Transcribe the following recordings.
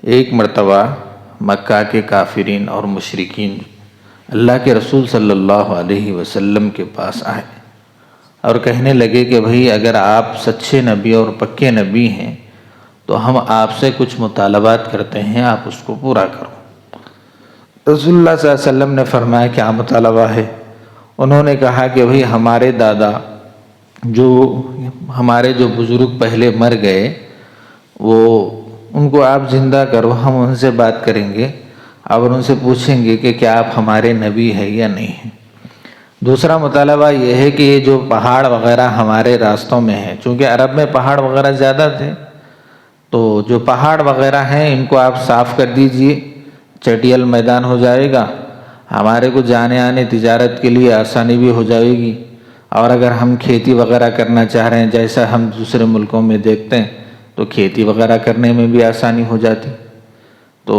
ایک مرتبہ مکہ کے کافرین اور مشرکین اللہ کے رسول صلی اللہ علیہ وسلم کے پاس آئے اور کہنے لگے کہ بھئی اگر آپ سچے نبی اور پکے نبی ہیں تو ہم آپ سے کچھ مطالبات کرتے ہیں، آپ اس کو پورا کرو۔ رسول اللہ صلی اللہ علیہ وسلم نے فرمایا کیا مطالبہ ہے؟ انہوں نے کہا کہ بھئی ہمارے دادا ہمارے جو بزرگ پہلے مر گئے ان کو آپ زندہ کرو، ہم ان سے بات کریں گے اور ان سے پوچھیں گے کہ کیا آپ ہمارے نبی ہیں یا نہیں ہیں۔ دوسرا مطالبہ یہ ہے کہ یہ جو پہاڑ وغیرہ ہمارے راستوں میں ہیں، چونکہ عرب میں پہاڑ وغیرہ زیادہ تھے، تو جو پہاڑ وغیرہ ہیں ان کو آپ صاف کر دیجئے، چٹیل میدان ہو جائے گا، ہمارے کو جانے آنے تجارت کے لیے آسانی بھی ہو جائے گی، اور اگر ہم کھیتی وغیرہ کرنا چاہ رہے ہیں جیسا ہم دوسرے ملکوں میں دیکھتے ہیں تو کھیتی وغیرہ کرنے میں بھی آسانی ہو جاتی۔ تو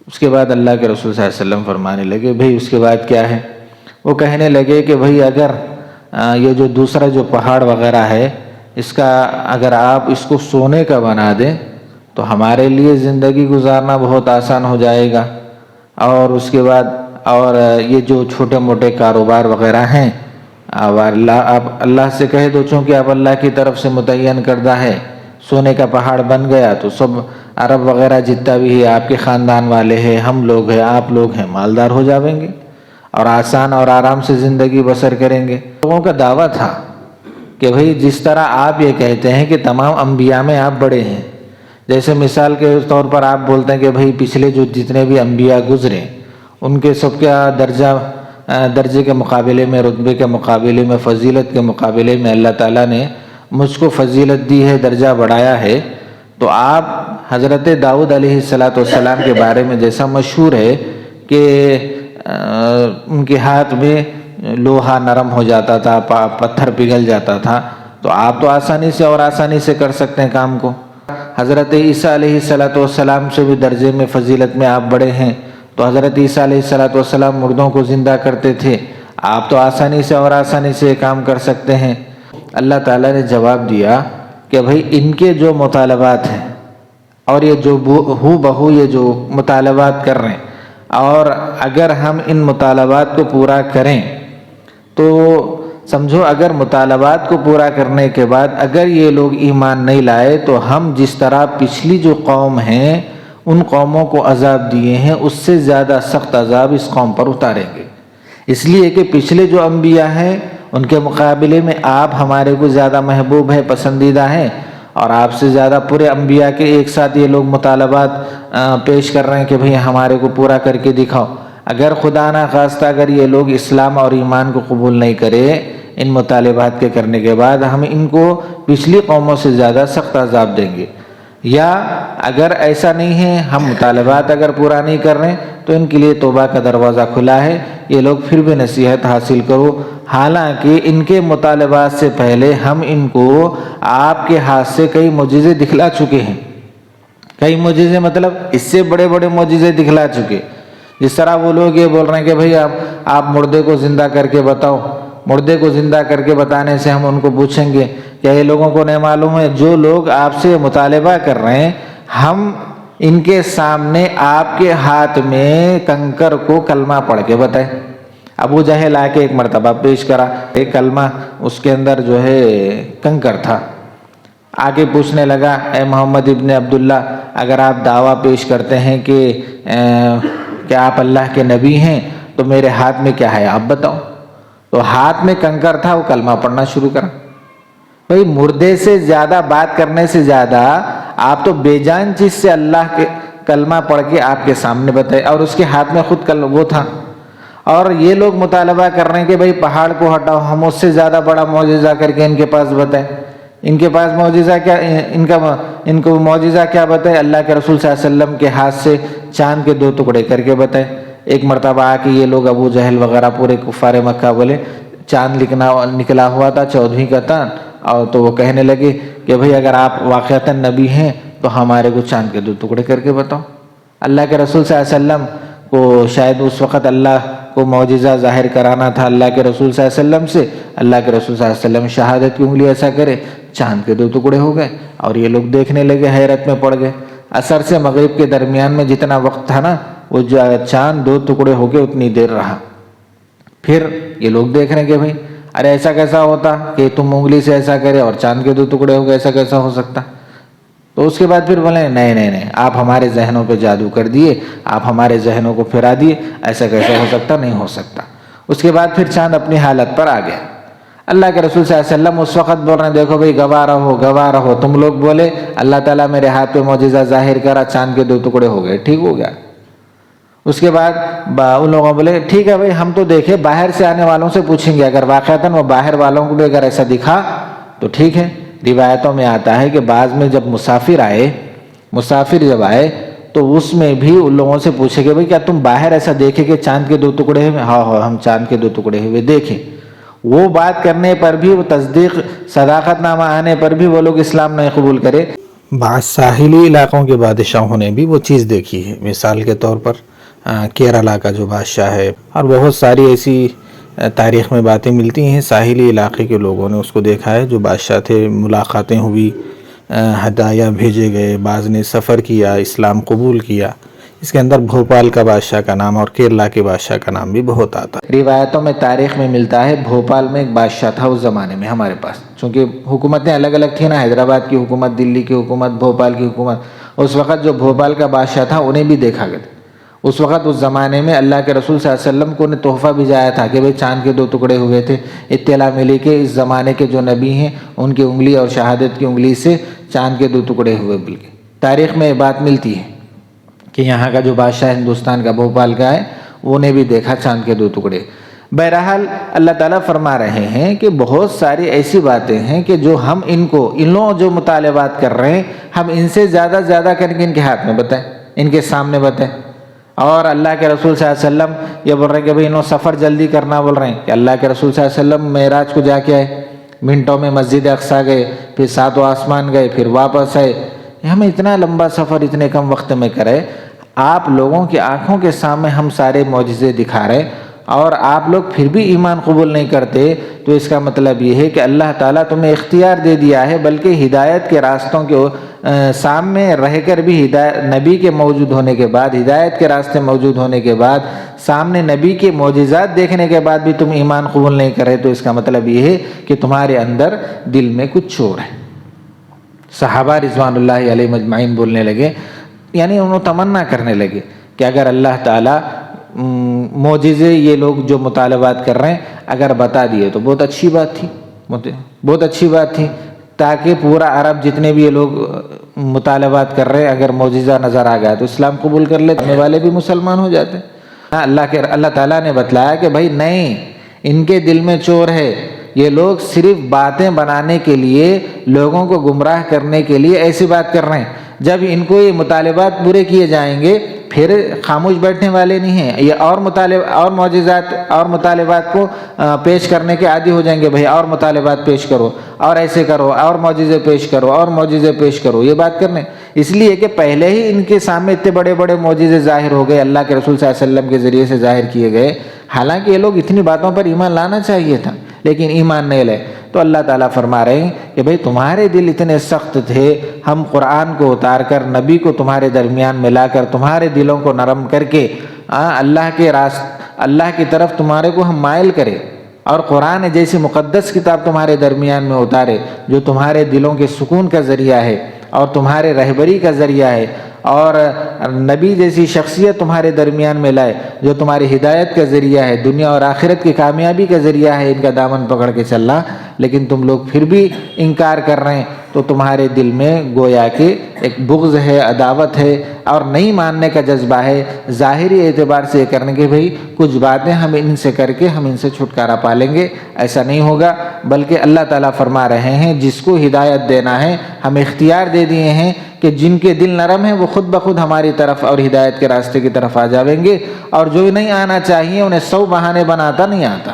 اس کے بعد اللہ کے رسول صلی اللہ علیہ وسلم فرمانے لگے بھئی اس کے بعد کیا ہے؟ وہ کہنے لگے کہ بھئی اگر یہ جو دوسرا جو پہاڑ وغیرہ ہے اگر آپ اس کو سونے کا بنا دیں تو ہمارے لیے زندگی گزارنا بہت آسان ہو جائے گا، اور اس کے بعد یہ جو چھوٹے موٹے کاروبار وغیرہ ہیں آپ اللہ سے کہہ دو، چونکہ آپ اللہ کی طرف سے متعین کردہ ہے، سونے کا پہاڑ بن گیا تو سب عرب وغیرہ جتنا بھی ہے آپ کے خاندان والے ہیں، ہم لوگ ہیں، آپ لوگ ہیں، مالدار ہو جاویں گے اور آسان اور آرام سے زندگی بسر کریں گے۔ لوگوں کا دعویٰ تھا کہ بھئی جس طرح آپ یہ کہتے ہیں کہ تمام انبیاء میں آپ بڑے ہیں، جیسے مثال کے طور پر آپ بولتے ہیں کہ بھئی پچھلے جو جتنے بھی انبیاء گزرے ان کے سب کا درجے کے مقابلے میں، رتبے کے مقابلے میں، فضیلت کے مقابلے میں اللہ تعالیٰ نے مجھ کو فضیلت دی ہے، درجہ بڑھایا ہے، تو آپ حضرت داؤد علیہ السلام کے بارے میں جیسا مشہور ہے کہ ان کے ہاتھ میں لوہا نرم ہو جاتا تھا، پتھر پگھل جاتا تھا، تو آپ تو آسانی سے کر سکتے ہیں کام کو۔ حضرت عیسیٰ علیہ السلام سے بھی درجے میں فضیلت میں آپ بڑے ہیں، تو حضرت عیسیٰ علیہ السلام مردوں کو زندہ کرتے تھے، آپ تو آسانی سے کام کر سکتے ہیں۔ اللہ تعالیٰ نے جواب دیا کہ بھئی ان کے جو مطالبات ہیں اور یہ جو بہو یہ جو مطالبات کر رہے ہیں، اور اگر ہم ان مطالبات کو پورا کریں تو سمجھو اگر مطالبات کو پورا کرنے کے بعد اگر یہ لوگ ایمان نہیں لائے تو ہم جس طرح پچھلی جو قوم ہیں ان قوموں کو عذاب دیے ہیں اس سے زیادہ سخت عذاب اس قوم پر اتاریں گے، اس لیے کہ پچھلے جو انبیاء ہیں ان کے مقابلے میں آپ ہمارے کو زیادہ محبوب ہے، پسندیدہ ہیں، اور آپ سے زیادہ پورے انبیاء کے ایک ساتھ یہ لوگ مطالبات پیش کر رہے ہیں کہ بھئی ہمارے کو پورا کر کے دکھاؤ۔ اگر خدا نہ خواستہ اگر یہ لوگ اسلام اور ایمان کو قبول نہیں کرے ان مطالبات کے کرنے کے بعد، ہم ان کو پچھلی قوموں سے زیادہ سخت عذاب دیں گے، یا اگر ایسا نہیں ہے ہم مطالبات اگر پورا نہیں کر رہے تو ان کے لیے توبہ کا دروازہ کھلا ہے، یہ لوگ پھر بھی نصیحت حاصل کرو، حالانکہ ان کے مطالبات سے پہلے ہم ان کو آپ کے ہاتھ سے کئی معجزے دکھلا چکے ہیں، کئی معجزے مطلب اس سے بڑے بڑے معجزے دکھلا چکے۔ جس طرح وہ لوگ یہ بول رہے ہیں کہ بھئی آپ مردے کو زندہ کر کے بتاؤ، مردے کو زندہ کر کے بتانے سے ہم ان کو پوچھیں گے کیا یہ لوگوں کو نہیں معلوم ہے جو لوگ آپ سے مطالبہ کر رہے ہیں ہم ان کے سامنے آپ کے ہاتھ میں کنکر کو کلمہ پڑھ کے بتائیں۔ ابو جہل آ کے ایک مرتبہ پیش کرا ایک کلمہ، اس کے اندر جو ہے کنکر تھا، آگے پوچھنے لگا اے محمد ابن عبداللہ اگر آپ دعویٰ پیش کرتے ہیں کہ آپ اللہ کے نبی ہیں تو میرے ہاتھ میں کیا ہے آپ بتاؤ۔ تو ہاتھ میں کنکر تھا، وہ کلمہ پڑھنا شروع کرا۔ بھئی مردے سے زیادہ بات کرنے سے زیادہ آپ تو بے جان چیز سے اللہ کے کلمہ پڑھ کے آپ کے سامنے بتائے، اور اس کے ہاتھ میں خود وہ تھا، اور یہ لوگ مطالبہ کر رہے ہیں کہ بھئی پہاڑ کو ہٹاؤ، ہم اس سے زیادہ بڑا معجزہ کر کے ان کے پاس بتائیں۔ ان کے پاس معجزہ کیا، ان کو معجزہ کیا بتائے؟ اللہ کے رسول صلی اللہ علیہ وسلم کے ہاتھ سے چاند کے 2 ٹکڑے کر کے بتائے۔ ایک مرتبہ آ کے یہ لوگ ابو جہل وغیرہ پورے کفار مکہ بولے چاند نکلا ہوا تھا 14ویں کا تھا، اور تو وہ کہنے لگے کہ بھئی اگر آپ واقعتاً نبی ہیں تو ہمارے کو چاند کے 2 ٹکڑے کر کے بتاؤ۔ اللہ کے رسول صلی اللہ علیہ وسلم کو شاید اس وقت اللہ کو معجزہ ظاہر کرانا تھا اللہ کے رسول صلی اللہ علیہ وسلم سے، اللہ کے رسول صلی اللہ علیہ وسلم شہادت کی انگلی ایسا کرے چاند کے 2 ٹکڑے ہو گئے، اور یہ لوگ دیکھنے لگے، حیرت میں پڑ گئے۔ عصر سے مغرب کے درمیان میں جتنا وقت تھا نا، وہ جو چاند 2 ٹکڑے ہو کے اتنی دیر رہا۔ پھر یہ لوگ دیکھ رہے ہیں کہ بھائی ارے ایسا کیسا ہوتا کہ تم انگلی سے ایسا کرے اور چاند کے 2 ٹکڑے ہو گئے، ایسا کیسا ہو سکتا؟ تو اس کے بعد پھر بولے نہیں، آپ ہمارے ذہنوں پہ جادو کر دیے، آپ ہمارے ذہنوں کو پھرا دیے، ایسا کیسا ہو سکتا؟ نہیں ہو سکتا۔ اس کے بعد پھر چاند اپنی حالت پر آ گیا۔ اللہ کے رسول صلی اللہ علیہ وسلم اس وقت بول رہے ہیں دیکھو بھائی گواہ رہو، تم لوگ بولے اللہ تعالیٰ میرے ہاتھ پہ معجزہ ظاہر کرا، چاند کے 2 ٹکڑے ہو گئے، ٹھیک ہو گیا۔ اس کے بعد ان لوگوں بولے ٹھیک ہے بھائی ہم تو دیکھے، باہر سے آنے والوں سے پوچھیں گے، اگر واقعتاً وہ باہر والوں کو بھی اگر ایسا دکھا تو ٹھیک ہے۔ روایتوں میں آتا ہے کہ بعض میں جب مسافر جب آئے تو اس میں بھی ان لوگوں سے پوچھے کہ بھائی کیا تم باہر ایسا دیکھے کہ چاند کے 2 ٹکڑے ہوئے؟ ہاں ہم چاند کے 2 ٹکڑے ہوئے دیکھے۔ وہ بات کرنے پر بھی، وہ تصدیق صداقت نامہ آنے پر بھی وہ لوگ اسلام نہیں قبول کرے۔ بعض ساحلی علاقوں کے بادشاہوں نے بھی وہ چیز دیکھی ہے، مثال کے طور پر کیرالہ کا جو بادشاہ ہے، اور بہت ساری ایسی تاریخ میں باتیں ملتی ہیں، ساحلی علاقے کے لوگوں نے اس کو دیکھا ہے، جو بادشاہ تھے، ملاقاتیں ہوئی، ہدایہ بھیجے گئے، بعض نے سفر کیا، اسلام قبول کیا۔ اس کے اندر بھوپال کا بادشاہ کا نام اور کیرلا کے بادشاہ کا نام بھی بہت آتا ہے۔ روایتوں میں تاریخ میں ملتا ہے بھوپال میں ایک بادشاہ تھا اس زمانے میں ہمارے پاس، چونکہ حکومتیں الگ الگ تھیں نا، حیدرآباد کی حکومت، دلی کی حکومت، بھوپال کی حکومت۔ اس وقت جو بھوپال کا بادشاہ تھا انہیں بھی دیکھا گیا۔ اس وقت اس زمانے میں اللہ کے رسول صلی اللہ علیہ وسلم کو انہیں تحفہ بھیجایا تھا کہ بھئی چاند کے 2 ٹکڑے ہوئے تھے۔ اطلاع ملی کہ اس زمانے کے جو نبی ہیں ان کی انگلی اور شہادت کی انگلی سے چاند کے 2 ٹکڑے ہوئے، بلکہ تاریخ میں یہ بات ملتی ہے کہ یہاں کا جو بادشاہ ہندوستان کا بھوپال کا ہے وہ نے بھی دیکھا چاند کے 2 ٹکڑے۔ بہرحال اللہ تعالیٰ فرما رہے ہیں کہ بہت ساری ایسی باتیں ہیں کہ جو ہم ان لوگ جو مطالبات کر رہے ہیں، ہم ان سے زیادہ کر کے ان کے ہاتھ میں بتائیں، ان کے سامنے بتائیں۔ اور اللہ کے رسول صلی اللہ علیہ وسلم یہ بول رہے ہیں کہ بھئی انہوں سفر جلدی کرنا بول رہے ہیں، کہ اللہ کے رسول صلی اللہ علیہ وسلم معراج کو جا کے آئے، منٹوں میں مسجد اقصیٰ گئے، پھر 7 آسمان گئے، پھر واپس آئے۔ ہمیں اتنا لمبا سفر اتنے کم وقت میں کرے، آپ لوگوں کی آنکھوں کے سامنے ہم سارے معجزے دکھا رہے اور آپ لوگ پھر بھی ایمان قبول نہیں کرتے، تو اس کا مطلب یہ ہے کہ اللہ تعالیٰ تمہیں اختیار دے دیا ہے، بلکہ ہدایت کے راستوں کے سامنے رہ کر بھی، نبی کے موجود ہونے کے بعد، ہدایت کے راستے موجود ہونے کے بعد، سامنے نبی کے معجزات دیکھنے کے بعد بھی تم ایمان قبول نہیں کر رہے، تو اس کا مطلب یہ ہے کہ تمہارے اندر دل میں کچھ چور ہے۔ صحابہ رضوان اللہ علیہ مجمعین بولنے لگے، یعنی انہوں تمنا کرنے لگے کہ اگر اللہ تعالیٰ معجزے یہ لوگ جو مطالبات کر رہے ہیں اگر بتا دیے تو بہت اچھی بات تھی، تاکہ پورا عرب جتنے بھی یہ لوگ مطالبات کر رہے ہیں اگر معجزہ نظر آ گیا تو اسلام قبول کر لیتے، آنے والے بھی مسلمان ہو جاتے۔ اللہ تعالیٰ نے بتلایا کہ بھائی نہیں، ان کے دل میں چور ہے، یہ لوگ صرف باتیں بنانے کے لیے، لوگوں کو گمراہ کرنے کے لیے ایسی بات کر رہے ہیں۔ جب ان کو یہ مطالبات پورے کیے جائیں گے پھر خاموش بیٹھنے والے نہیں ہیں، یہ اور معجزات اور مطالبات کو پیش کرنے کے عادی ہو جائیں گے، بھائی اور مطالبات پیش کرو، اور ایسے کرو، اور معجزے پیش کرو، اور معجزے پیش کرو، یہ بات کرنے، اس لیے کہ پہلے ہی ان کے سامنے اتنے بڑے بڑے معجزے ظاہر ہو گئے، اللہ کے رسول صلی اللہ علیہ وسلم کے ذریعے سے ظاہر کیے گئے۔ حالانکہ یہ لوگ اتنی باتوں پر ایمان لانا چاہیے تھا لیکن ایمان نہیں لائے، تو اللہ تعالیٰ فرما رہے ہیں کہ بھئی تمہارے دل اتنے سخت تھے، ہم قرآن کو اتار کر نبی کو تمہارے درمیان ملا کر تمہارے دلوں کو نرم کر کے اللہ کی طرف تمہارے کو ہم مائل کرے، اور قرآن جیسی مقدس کتاب تمہارے درمیان میں اتارے جو تمہارے دلوں کے سکون کا ذریعہ ہے اور تمہارے رہبری کا ذریعہ ہے، اور نبی جیسی شخصیت تمہارے درمیان میں لائے جو تمہاری ہدایت کا ذریعہ ہے، دنیا اور آخرت کی کامیابی کا ذریعہ ہے، ان کا دامن پکڑ کے چلنا، لیکن تم لوگ پھر بھی انکار کر رہے ہیں، تو تمہارے دل میں گویا کہ ایک بغض ہے، عداوت ہے، اور نہیں ماننے کا جذبہ ہے، ظاہری اعتبار سے یہ کرنے کے بھئی کچھ باتیں ہم ان سے کر کے ہم ان سے چھٹکارا پا لیں گے، ایسا نہیں ہوگا، بلکہ اللہ تعالیٰ فرما رہے ہیں جس کو ہدایت دینا ہے ہم اختیار دے دیے ہیں کہ جن کے دل نرم ہیں وہ خود بخود ہماری طرف اور ہدایت کے راستے کی طرف آ جاویں گے، اور جو نہیں آنا چاہیے انہیں 100 بہانے بناتا نہیں آتا۔